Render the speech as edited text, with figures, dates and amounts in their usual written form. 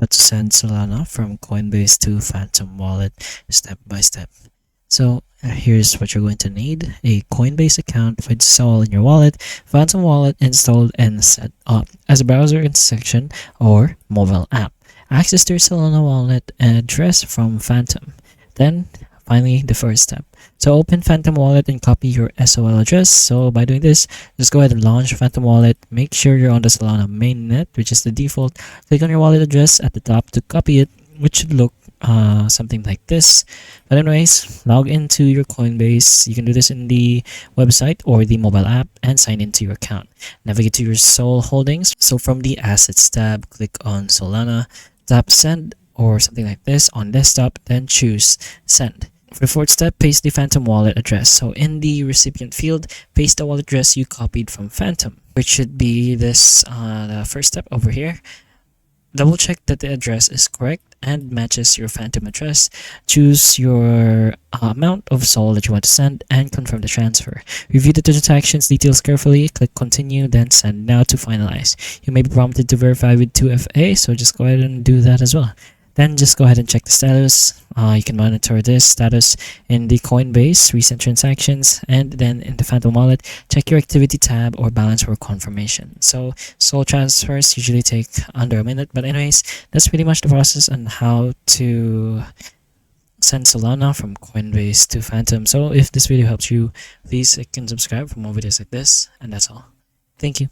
how to send Solana from Coinbase to Phantom Wallet step by step. So here's what you're going to need: a Coinbase account with Sol in your wallet, Phantom Wallet installed and set up as a browser intersection or mobile app, access to your Solana wallet address from Phantom. Then finally, the first step. So open Phantom Wallet and copy your SOL address. So by doing this, just go ahead and launch Phantom Wallet. Make sure you're on the Solana mainnet, which is the default. Click on your wallet address at the top to copy it, which should look something like this. But anyways, log into your Coinbase. You can do this in the website or the mobile app and sign into your account. Navigate to your Sol holdings. So from the Assets tab, click on Solana, tap Send or something like this on desktop, then choose Send. For the fourth step, paste the Phantom wallet address. So in the recipient field, paste the wallet address you copied from Phantom, which should be this, the first step over here. Double check that the address is correct and matches your Phantom address. Choose your amount of SOL that you want to send and confirm the transfer. Review the transactions details carefully, click continue, then send now to finalize. You may be prompted to verify with 2FA, so just go ahead and do that as well. Then just go ahead and check the status. You can monitor this status in the Coinbase recent transactions, and then in the Phantom wallet, check your activity tab or balance for confirmation. So SOL transfers usually take under a minute, but anyways, that's pretty much the process on how to send Solana from Coinbase to Phantom. So if this video helps you, please like and subscribe for more videos like this, and that's all. Thank you.